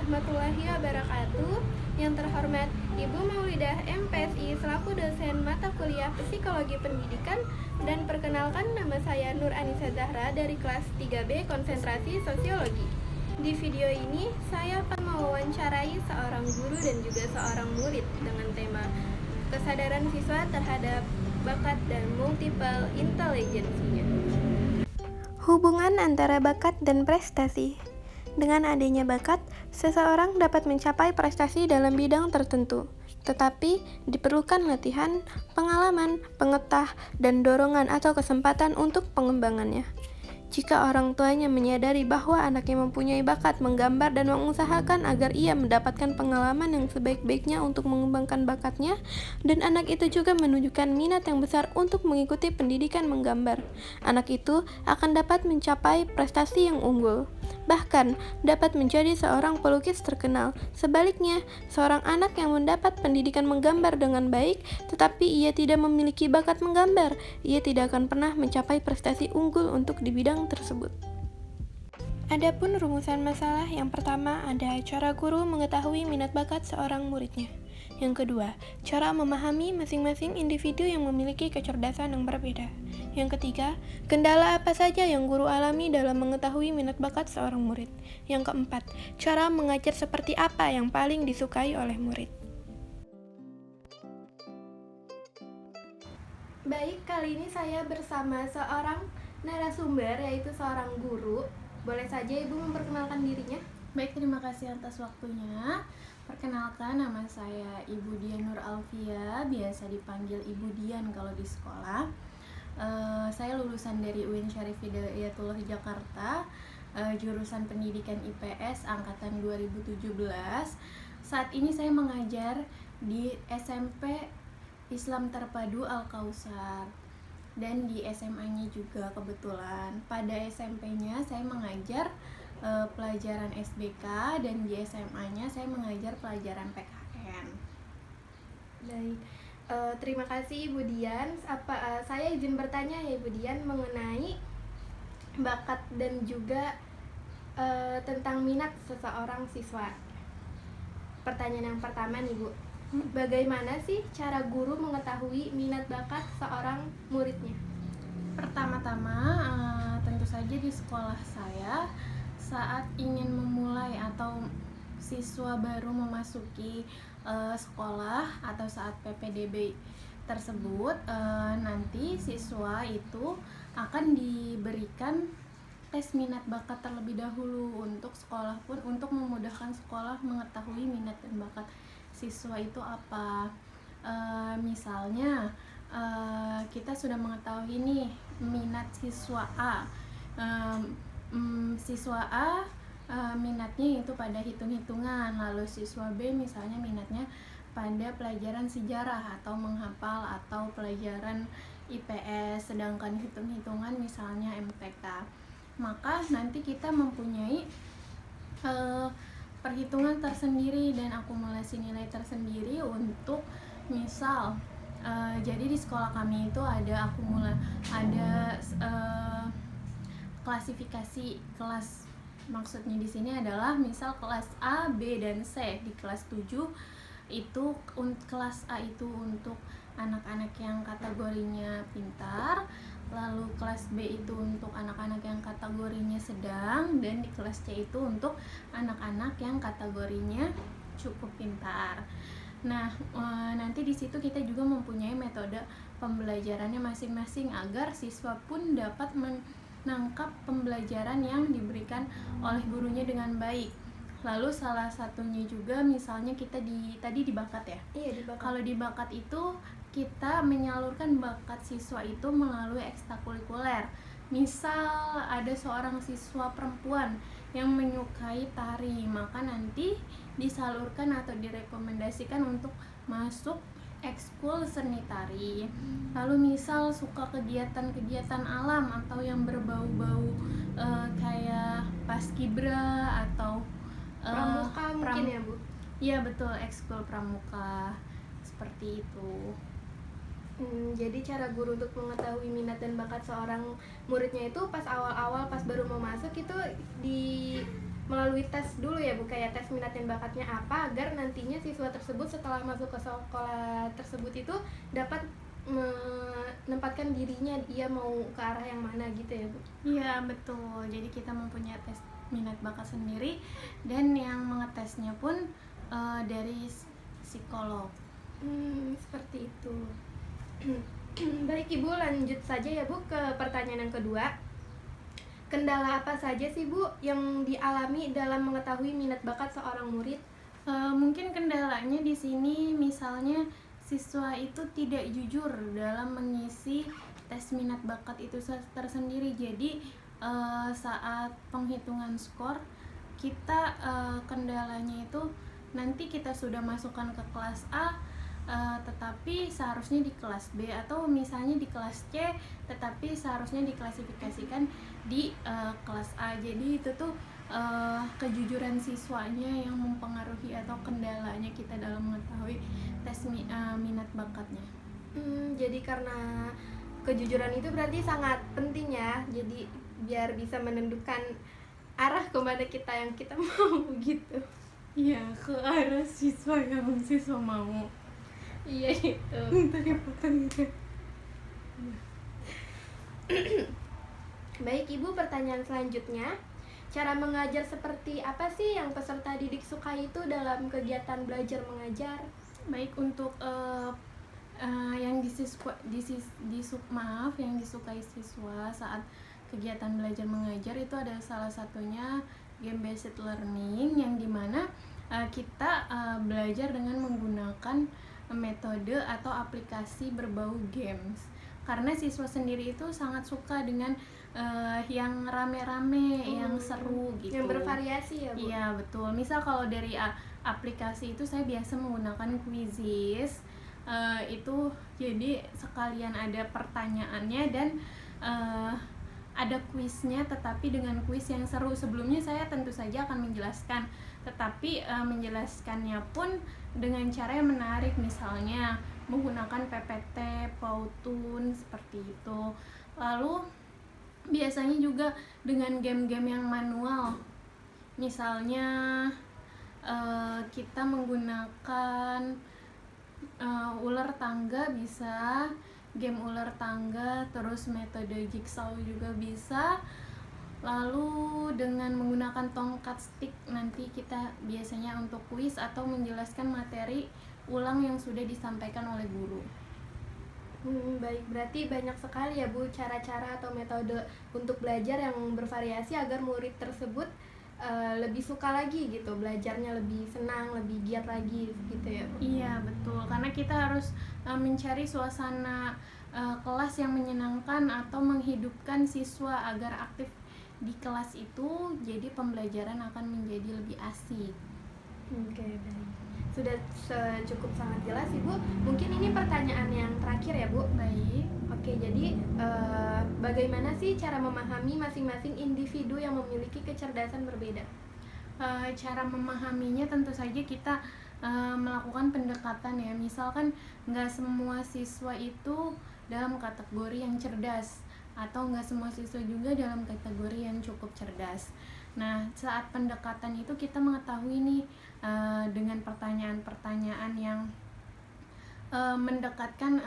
warahmatullahi wabarakatuh. Yang terhormat Ibu Maulidah MPSI selaku dosen mata kuliah Psikologi Pendidikan, dan perkenalkan nama saya Nur Anissa Zahra dari kelas 3B Konsentrasi Sosiologi. Di video ini saya akan mewawancarai seorang guru dan juga seorang murid dengan tema kesadaran siswa terhadap bakat dan multiple intelligensinya. Hubungan antara bakat dan prestasi. Dengan adanya bakat, seseorang dapat mencapai prestasi dalam bidang tertentu, tetapi diperlukan latihan, pengalaman, pengetah, dan dorongan atau kesempatan untuk pengembangannya. Jika orang tuanya menyadari bahwa anaknya mempunyai bakat menggambar dan mengusahakan agar ia mendapatkan pengalaman yang sebaik-baiknya untuk mengembangkan bakatnya, dan anak itu juga menunjukkan minat yang besar untuk mengikuti pendidikan menggambar, anak itu akan dapat mencapai prestasi yang unggul, bahkan dapat menjadi seorang pelukis terkenal. Sebaliknya, seorang anak yang mendapat pendidikan menggambar dengan baik, tetapi ia tidak memiliki bakat menggambar, ia tidak akan pernah mencapai prestasi unggul untuk di bidang tersebut. Adapun rumusan masalah, yang pertama ada cara guru mengetahui minat bakat seorang muridnya. Yang kedua, cara memahami masing-masing individu yang memiliki kecerdasan yang berbeda. Yang ketiga, kendala apa saja yang guru alami dalam mengetahui minat bakat seorang murid. Yang keempat, cara mengajar seperti apa yang paling disukai oleh murid. Baik, kali ini saya bersama seorang narasumber, yaitu seorang guru. Boleh saja Ibu memperkenalkan dirinya? Baik, terima kasih atas waktunya. Perkenalkan, nama saya Ibu Dian Nur Alfia, biasa dipanggil Ibu Dian kalau di sekolah. Saya lulusan dari UIN Syarif Hidayatullah Jakarta, jurusan Pendidikan IPS angkatan 2017. Saat ini saya mengajar di SMP Islam Terpadu Al-Kausar, dan di SMA-nya juga kebetulan. Pada SMP-nya saya mengajar pelajaran SBK, dan di SMA-nya saya mengajar pelajaran PKN. Baik, terima kasih Ibu Dian. Saya izin bertanya ya Ibu Dian mengenai bakat dan juga tentang minat seseorang siswa. Pertanyaan yang pertama nih Bu, bagaimana sih cara guru mengetahui minat bakat seorang muridnya? Pertama-tama, tentu saja di sekolah saya, saat ingin memulai atau siswa baru memasuki sekolah atau saat PPDB tersebut, nanti siswa itu akan diberikan tes minat bakat terlebih dahulu untuk sekolah pun, untuk memudahkan sekolah mengetahui minat dan bakat siswa itu apa. Misalnya kita sudah mengetahui nih minat siswa A. Siswa A minatnya itu pada hitung-hitungan, lalu siswa B misalnya minatnya pada pelajaran sejarah atau menghafal atau pelajaran IPS, sedangkan hitung-hitungan misalnya MTK. Maka nanti kita mempunyai perhitungan tersendiri dan akumulasi nilai tersendiri untuk misal jadi di sekolah kami itu ada klasifikasi kelas. Maksudnya di sini adalah misal kelas A, B, dan C. Di kelas 7 itu kelas A itu untuk anak-anak yang kategorinya pintar, lalu kelas B itu untuk anak-anak yang kategorinya sedang, dan di kelas C itu untuk anak-anak yang kategorinya cukup pintar. Nah, nanti di situ kita juga mempunyai metode pembelajarannya masing-masing agar siswa pun dapat menangkap pembelajaran yang diberikan oleh gurunya dengan baik. Lalu salah satunya juga misalnya kita tadi di bakat ya. Iya, di bakat. Kalau di bakat itu kita menyalurkan bakat siswa itu melalui ekstrakurikuler. Misal ada seorang siswa perempuan yang menyukai tari, maka nanti disalurkan atau direkomendasikan untuk masuk ekskul seni tari. Lalu misal suka kegiatan-kegiatan alam atau yang berbau-bau kayak paskibra atau pramuka mungkin ya Bu? Iya betul, ekskul pramuka seperti itu. Jadi cara guru untuk mengetahui minat dan bakat seorang muridnya itu pas awal-awal, pas baru mau masuk itu melalui tes dulu ya Bu, kayak tes minat dan bakatnya apa, agar nantinya siswa tersebut setelah masuk ke sekolah tersebut itu dapat menempatkan dirinya dia mau ke arah yang mana gitu ya Bu. Iya betul, jadi kita mempunyai tes minat bakat sendiri, dan yang mengetesnya pun dari psikolog. Seperti itu. Baik Ibu, lanjut saja ya Bu ke pertanyaan yang kedua. Kendala apa saja sih Bu yang dialami dalam mengetahui minat bakat seorang murid? Mungkin kendalanya di sini misalnya siswa itu tidak jujur dalam mengisi tes minat bakat itu tersendiri. Jadi saat penghitungan skor kita kendalanya itu nanti kita sudah masukkan ke kelas A, tetapi seharusnya di kelas B, atau misalnya di kelas C tetapi seharusnya diklasifikasikan di kelas A. Jadi itu tuh kejujuran siswanya yang mempengaruhi atau kendalanya kita dalam mengetahui tes minat bakatnya. Jadi karena kejujuran itu berarti sangat penting ya. Jadi biar bisa menentukan arah kemana kita yang kita mau gitu. Iya, ke arah siswa yang siswa mau. Iya itu. Tadi potong gitu. Baik Ibu, pertanyaan selanjutnya. Cara mengajar seperti apa sih yang peserta didik suka itu dalam kegiatan belajar mengajar? Baik, untuk yang yang disukai siswa saat kegiatan belajar mengajar itu adalah salah satunya game based learning, yang dimana kita belajar dengan menggunakan metode atau aplikasi berbau games, karena siswa sendiri itu sangat suka dengan yang rame-rame, yang seru gitu, yang bervariasi ya Bu? Iya betul. Misal kalau dari aplikasi itu saya biasa menggunakan Quizizz, itu jadi sekalian ada pertanyaannya dan ada kuisnya, tetapi dengan kuis yang seru. Sebelumnya saya tentu saja akan menjelaskan, tetapi menjelaskannya pun dengan cara yang menarik, misalnya menggunakan PPT, Powtoon, seperti itu. Lalu biasanya juga dengan game-game yang manual, misalnya kita menggunakan ular tangga, bisa game ular tangga, terus metode jigsaw juga bisa. Lalu dengan menggunakan tongkat stick, nanti kita biasanya untuk kuis atau menjelaskan materi ulang yang sudah disampaikan oleh guru. Baik, berarti banyak sekali ya Bu cara-cara atau metode untuk belajar yang bervariasi agar murid tersebut lebih suka lagi gitu, belajarnya lebih senang, lebih giat lagi gitu ya Bu? Iya betul, karena kita harus mencari suasana kelas yang menyenangkan atau menghidupkan siswa agar aktif di kelas itu, jadi pembelajaran akan menjadi lebih asik. Oke, baik. Sudah cukup sangat jelas Ibu. Mungkin ini pertanyaan yang terakhir ya Bu. Baik. Oke, jadi bagaimana sih cara memahami masing-masing individu yang memiliki kecerdasan berbeda? Cara memahaminya tentu saja kita melakukan pendekatan ya. Misalkan nggak semua siswa itu dalam kategori yang cerdas, atau nggak semua siswa juga dalam kategori yang cukup cerdas. Nah, saat pendekatan itu kita mengetahui nih dengan pertanyaan-pertanyaan yang mendekatkan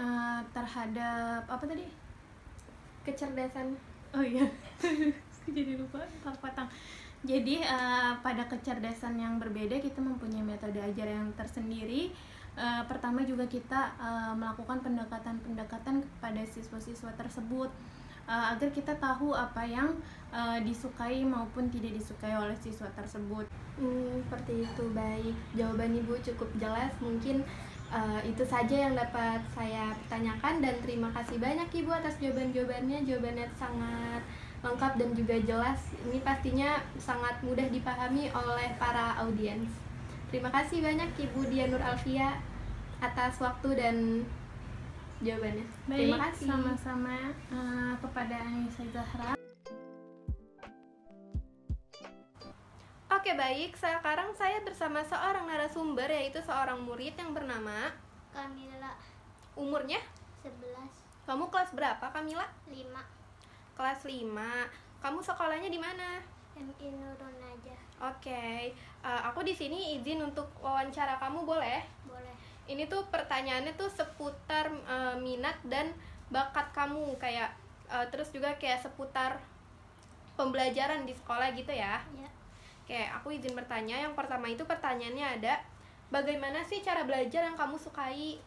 terhadap apa tadi? Kecerdasan. Oh iya, jadi lupa patang. Jadi pada kecerdasan yang berbeda kita mempunyai metode ajar yang tersendiri. Pertama juga kita melakukan pendekatan-pendekatan kepada siswa-siswa tersebut agar kita tahu apa yang disukai maupun tidak disukai oleh siswa tersebut. Seperti itu. Baik, jawaban Ibu cukup jelas. Mungkin itu saja yang dapat saya tanyakan, dan terima kasih banyak Ibu atas jawabannya. Jawabannya sangat lengkap dan juga jelas. Ini pastinya sangat mudah dipahami oleh para audiens. Terima kasih banyak Ibu Dian Nur Alfia atas waktu dan jawabannya. Baik, Terima kasih. sama-sama kepada Anissa Zahra. Oke, baik. Sekarang saya bersama seorang narasumber, yaitu seorang murid yang bernama Kamila. Umurnya? 11. Kamu kelas berapa, Kamila? 5. Kelas 5. Kamu sekolahnya di mana? MI Nurun aja. Oke, aku di sini izin untuk wawancara kamu, boleh? Boleh. Ini tuh pertanyaannya tuh seputar minat dan bakat kamu, kayak terus juga kayak seputar pembelajaran di sekolah gitu ya. Ya. Oke, aku izin bertanya. Yang pertama itu pertanyaannya ada, bagaimana sih cara belajar yang kamu sukai?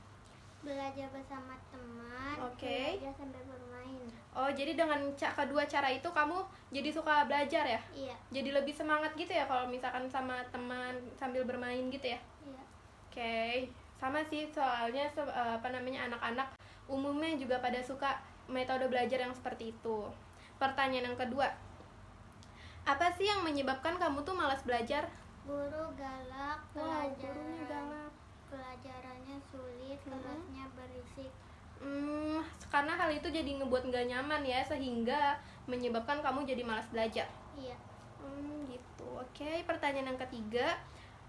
Belajar bersama teman. Oke. Belajar sambil bermain. Oh, jadi dengan kedua cara itu kamu jadi suka belajar ya? Iya. Jadi lebih semangat gitu ya kalau misalkan sama teman sambil bermain gitu ya? Iya. Oke, sama sih soalnya anak-anak umumnya juga pada suka metode belajar yang seperti itu. Pertanyaan yang kedua, apa sih yang menyebabkan kamu tuh malas belajar? Guru galak. Wow, gurunya galak. Pelajarannya sulit. Kelasnya berisik. Karena hal itu jadi ngebuat nggak nyaman ya, sehingga menyebabkan kamu jadi malas belajar. Iya. Gitu. Oke, pertanyaan yang ketiga,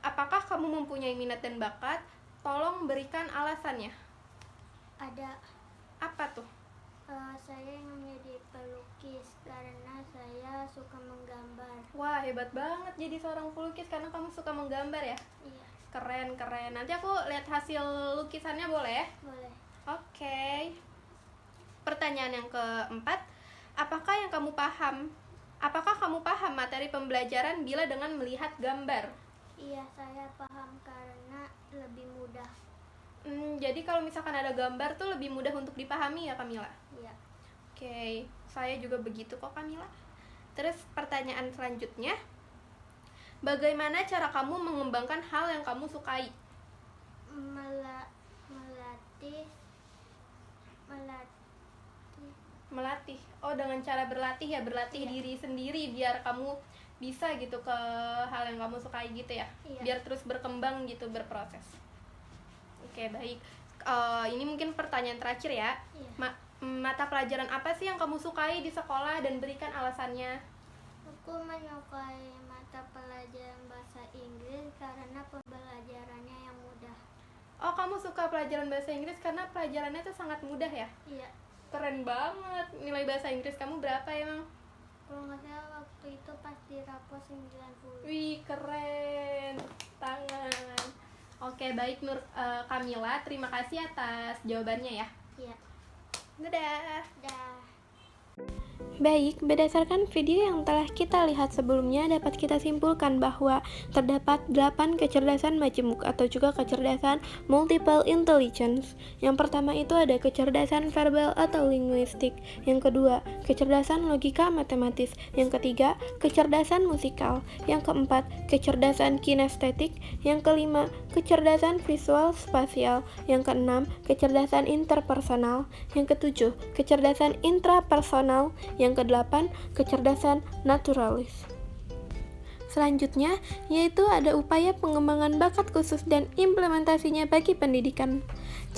apakah kamu mempunyai minat dan bakat? Tolong berikan alasannya. Ada. Apa tuh? Saya ingin menjadi pelukis karena saya suka menggambar. Wah, hebat banget jadi seorang pelukis karena kamu suka menggambar ya. Iya. Keren. Nanti aku lihat hasil lukisannya, boleh? Boleh. Oke. Pertanyaan yang keempat, apakah kamu paham materi pembelajaran bila dengan melihat gambar? Iya, saya paham karena lebih mudah. Jadi kalau misalkan ada gambar tuh lebih mudah untuk dipahami ya, Kamila? Iya. Oke, saya juga begitu kok, Kamila. Terus pertanyaan selanjutnya, bagaimana cara kamu mengembangkan hal yang kamu sukai? Melatih. Oh, dengan cara berlatih ya, berlatih Iya. diri sendiri biar kamu bisa gitu ke hal yang kamu sukai gitu ya. Iya. Biar terus berkembang gitu, berproses. Oke, baik. Ini mungkin pertanyaan terakhir ya. Iya. Mata pelajaran apa sih yang kamu sukai di sekolah dan berikan alasannya? Aku menyukai mata pelajaran bahasa Inggris karena pembelajarannya yang mudah. Oh, kamu suka pelajaran bahasa Inggris karena pelajarannya tuh sangat mudah ya? Iya. Keren banget. Nilai bahasa Inggris kamu berapa emang? Kalau nggak salah waktu itu pas di rapor 90. Wih, keren. Tangan. Oke, baik Kamila, terima kasih atas jawabannya ya. Iya. Dadah. Dah. Baik, berdasarkan video yang telah kita lihat sebelumnya, dapat kita simpulkan bahwa terdapat 8 kecerdasan majemuk atau juga kecerdasan multiple intelligence. Yang pertama itu ada kecerdasan verbal atau linguistik. Yang kedua, kecerdasan logika matematis. Yang ketiga, kecerdasan musikal. Yang keempat, kecerdasan kinestetik. Yang kelima, kecerdasan visual spasial. Yang keenam, kecerdasan interpersonal. Yang ketujuh, kecerdasan intrapersonal. Yang kedelapan, kecerdasan naturalis. Selanjutnya, yaitu ada upaya pengembangan bakat khusus dan implementasinya bagi pendidikan.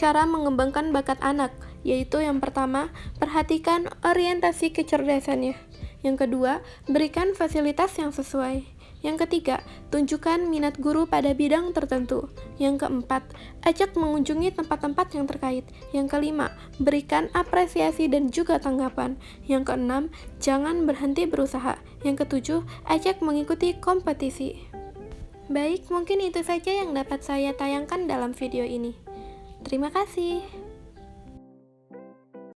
Cara mengembangkan bakat anak, yaitu yang pertama, perhatikan orientasi kecerdasannya. Yang kedua, berikan fasilitas yang sesuai. Yang ketiga, tunjukkan minat guru pada bidang tertentu. Yang keempat, ajak mengunjungi tempat-tempat yang terkait. Yang kelima, berikan apresiasi dan juga tanggapan. Yang keenam, jangan berhenti berusaha. Yang ketujuh, ajak mengikuti kompetisi. Baik, mungkin itu saja yang dapat saya tayangkan dalam video ini. Terima kasih.